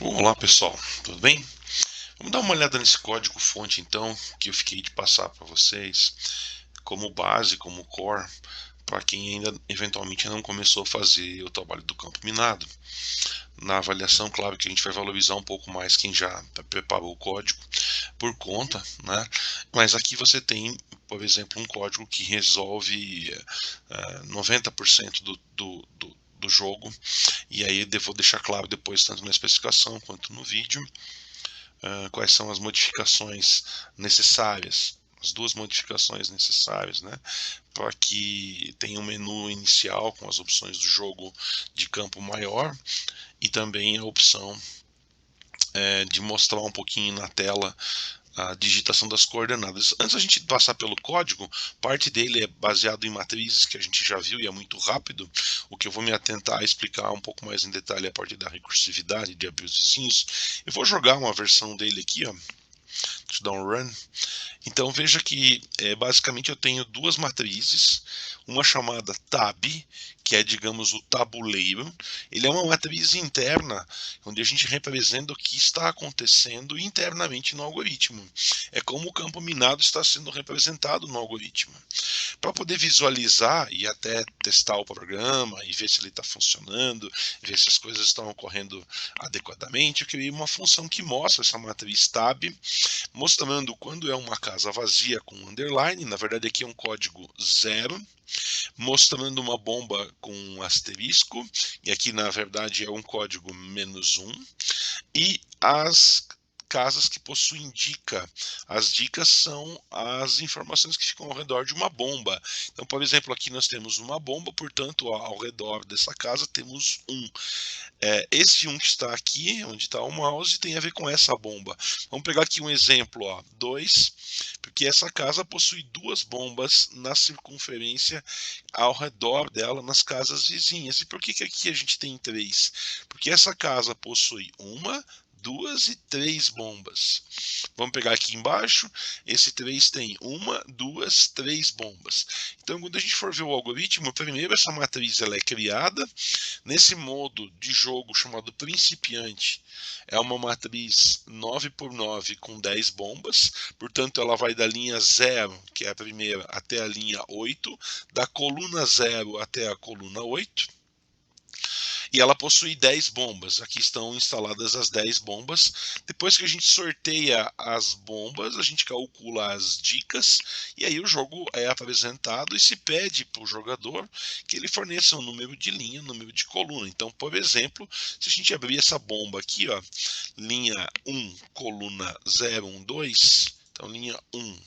Olá pessoal, tudo bem? Vamos dar uma olhada nesse código-fonte então, que eu fiquei de passar para vocês, como base, como core, para quem ainda eventualmente não começou a fazer o trabalho do campo minado. Na avaliação, claro que a gente vai valorizar um pouco mais quem já preparou o código por conta, né? Mas aqui você tem, por exemplo, um código que resolve 90% do jogo, e aí eu vou deixar claro depois, tanto na especificação quanto no vídeo, quais são as modificações necessárias, as duas modificações necessárias, né, para que tenha um menu inicial com as opções do jogo de campo maior e também a opção de mostrar um pouquinho na tela a digitação das coordenadas. Antes a gente passar pelo código, parte dele é baseado em matrizes que a gente já viu e é muito rápido. O que eu vou me atentar a explicar um pouco mais em detalhe é a parte da recursividade, de abrir os vizinhos. Eu vou jogar uma versão dele aqui, ó. Deixa eu dar um run. Então veja que basicamente eu tenho duas matrizes, uma chamada tab, que é, digamos, o tabuleiro. Ele é uma matriz interna, onde a gente representa o que está acontecendo internamente no algoritmo. É como o campo minado está sendo representado no algoritmo. Para poder visualizar e até testar o programa e ver se ele está funcionando, ver se as coisas estão ocorrendo adequadamente, eu criei uma função que mostra essa matriz tab, mostrando quando é uma casa vazia com underline, na verdade aqui é um código 0, mostrando uma bomba com um asterisco, e aqui na verdade é um código -1, e as casas que possuem dica. As dicas são as informações que ficam ao redor de uma bomba. Então, por exemplo, aqui nós temos uma bomba, portanto, ao redor dessa casa temos um. Esse um que está aqui, onde está o mouse, tem a ver com essa bomba. Vamos pegar aqui um exemplo, ó, 2, porque essa casa possui duas bombas na circunferência ao redor dela, nas casas vizinhas. E por que aqui a gente tem 3? Porque essa casa possui uma, duas e três bombas. Vamos pegar aqui embaixo, esse 3 tem uma, duas, três bombas. Então, quando a gente for ver o algoritmo, primeiro essa matriz ela é criada, nesse modo de jogo chamado principiante, é uma matriz 9×9 com 10 bombas, portanto ela vai da linha 0, que é a primeira, até a linha 8, da coluna 0 até a coluna 8, e ela possui 10 bombas. Aqui estão instaladas as 10 bombas. Depois que a gente sorteia as bombas, a gente calcula as dicas e aí o jogo é apresentado e se pede para o jogador que ele forneça um número de linha, um número de coluna. Então, por exemplo, se a gente abrir essa bomba aqui, ó, linha 1, coluna 0, 1, 2, então linha 1,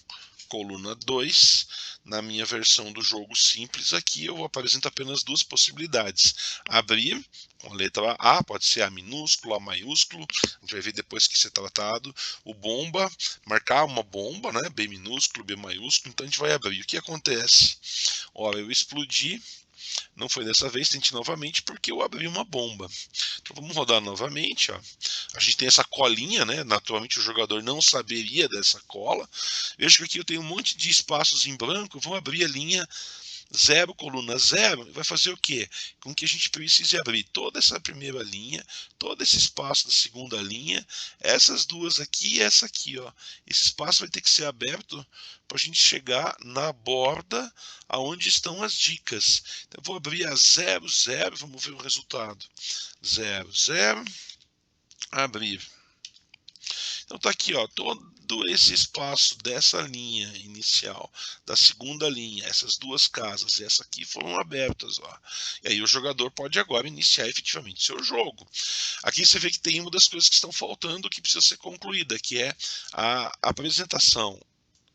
coluna 2, na minha versão do jogo simples aqui eu apresento apenas duas possibilidades: abrir com a letra A, pode ser A minúsculo, A maiúsculo, a gente vai ver depois que isso é tratado, o bomba, marcar uma bomba, né, B minúsculo, B maiúsculo, então a gente vai abrir. O que acontece? Ora, eu explodi, não foi dessa vez, tente novamente, porque eu abri uma bomba. Então vamos rodar novamente, ó. A gente tem essa colinha, né? Naturalmente o jogador não saberia dessa cola. Veja que aqui eu tenho um monte de espaços em branco, vou abrir a linha 0, coluna 0, vai fazer o quê? Com que a gente precise abrir toda essa primeira linha, todo esse espaço da segunda linha, essas duas aqui e essa aqui, ó. Esse espaço vai ter que ser aberto para a gente chegar na borda aonde estão as dicas. Então eu vou abrir a 0, 0, vamos ver o resultado. 0, 0, abrir. Então tá aqui, ó, todo esse espaço dessa linha inicial, da segunda linha, essas duas casas e essa aqui foram abertas, ó. E aí o jogador pode agora iniciar efetivamente seu jogo. Aqui você vê que tem uma das coisas que estão faltando que precisa ser concluída, que é a apresentação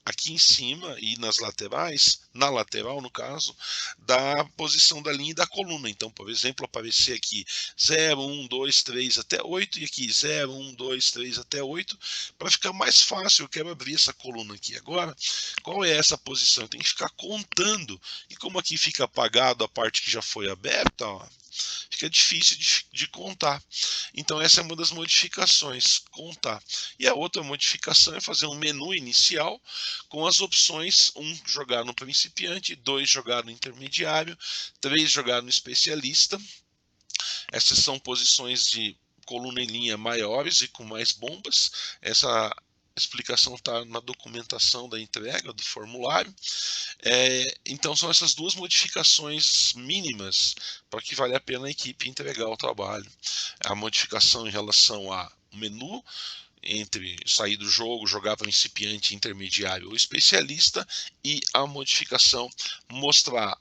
aqui em cima e nas laterais, na lateral no caso, da posição da linha e da coluna. Então, por exemplo, aparecer aqui 0, 1, 2, 3 até 8 e aqui 0, 1, 2, 3 até 8, para ficar mais fácil, eu quero abrir essa coluna aqui agora. Qual é essa posição? Eu tenho que ficar contando, e como aqui fica apagado a parte que já foi aberta, ó, fica difícil de contar. Então essa é uma das modificações, contar. E a outra modificação é fazer um menu inicial com as opções: 1 jogar no principiante, 2 jogar no intermediário, 3 jogar no especialista. Essas são posições de coluna e linha maiores e com mais bombas. Essa explicação está na documentação da entrega do formulário. Então são essas duas modificações mínimas para que vale a pena a equipe entregar o trabalho. A modificação em relação ao menu, entre sair do jogo, jogar principiante, intermediário ou especialista, e a modificação mostrar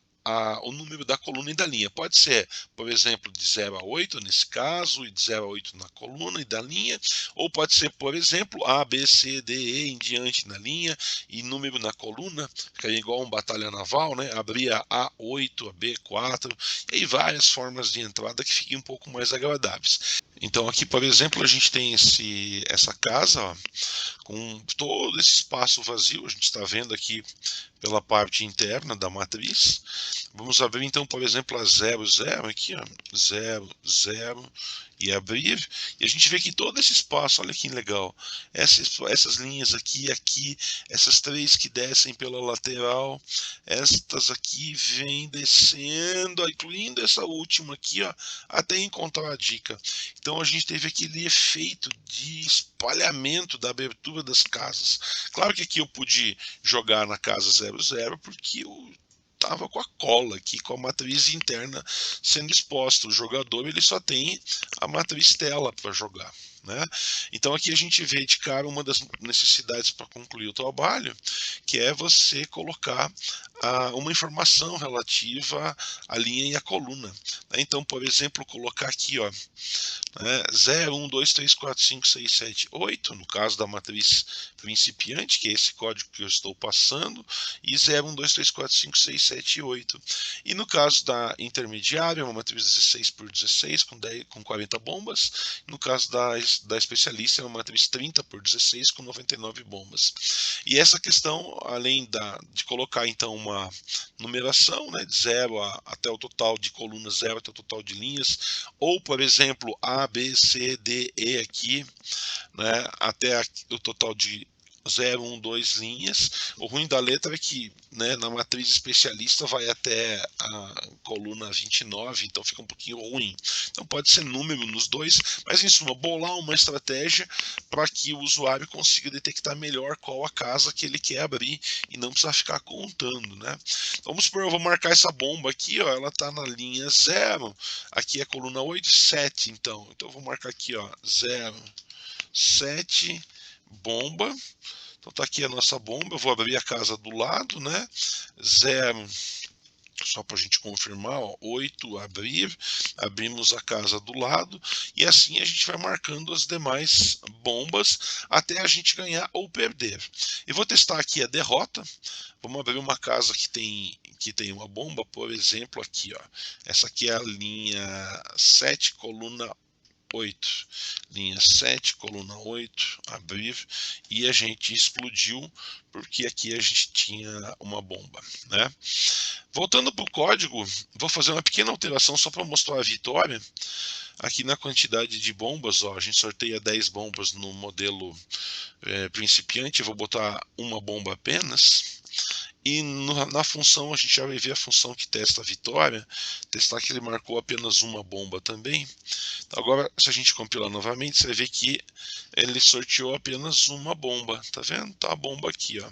o número da coluna e da linha. Pode ser, por exemplo, de 0 a 8 nesse caso, e de 0 a 8 na coluna e da linha, ou pode ser, por exemplo, A, B, C, D, E em diante na linha e número na coluna, ficaria igual uma batalha naval, né? Abria A8, a B4, e aí várias formas de entrada que fiquem um pouco mais agradáveis. Então aqui, por exemplo, a gente tem essa casa, ó, com todo esse espaço vazio, a gente está vendo aqui pela parte interna da matriz. Vamos abrir então, por exemplo, a 0, 0 aqui, ó, 0, 0, e abrir, e a gente vê que todo esse espaço, olha que legal, essas linhas aqui, essas três que descem pela lateral, estas aqui vêm descendo, incluindo essa última aqui, ó, até encontrar a dica. Então a gente teve aquele efeito de espalhamento da abertura das casas. Claro que aqui eu pude jogar na casa 00 porque eu estava com a cola aqui, com a matriz interna sendo exposta. O jogador ele só tem a matriz tela para jogar, né? Então aqui a gente vê de cara uma das necessidades para concluir o trabalho, que é você colocar uma informação relativa à linha e à coluna. Então, por exemplo, colocar aqui, ó, 0, 1, 2, 3, 4, 5, 6, 7, 8, no caso da matriz principiante, que é esse código que eu estou passando, e 0, 1, 2, 3, 4, 5, 6, 7 e 8. E no caso da intermediária, uma matriz 16 por 16, com 40 bombas. No caso da especialista, é uma matriz 30 por 16, com 99 bombas. E essa questão, além de colocar então uma numeração, né, de 0 até o total de colunas, 0 até o total de linhas, ou, por exemplo, A, B, C, D, E aqui, né, até o total de 0, 1, 2 linhas. O ruim da letra é que, né, na matriz especialista vai até a coluna 29, então fica um pouquinho ruim. Então pode ser número nos dois, mas em suma, bolar uma estratégia para que o usuário consiga detectar melhor qual a casa que ele quer abrir e não precisar ficar contando, né? Então, vamos supor, eu vou marcar essa bomba aqui, ó, ela está na linha 0, aqui é a coluna 8, 7, então eu vou marcar aqui, ó, 0, 7, bomba. Então tá aqui a nossa bomba, eu vou abrir a casa do lado, né? 0, só para a gente confirmar, ó, 8, abrimos a casa do lado, e assim a gente vai marcando as demais bombas até a gente ganhar ou perder. Eu vou testar aqui a derrota. Vamos abrir uma casa que tem uma bomba, por exemplo, aqui, ó. Essa aqui é a linha 7, coluna 8, linha 7, coluna 8, abrir, e a gente explodiu porque aqui a gente tinha uma bomba, né? Voltando para o código, vou fazer uma pequena alteração só para mostrar a vitória. Aqui na quantidade de bombas, ó, a gente sorteia 10 bombas no modelo principiante, eu vou botar uma bomba apenas. E na função, a gente já vai ver a função que testa a vitória, testar que ele marcou apenas uma bomba também. Então, agora, se a gente compilar novamente, você vai ver que ele sorteou apenas uma bomba, tá vendo? Tá a bomba aqui, ó.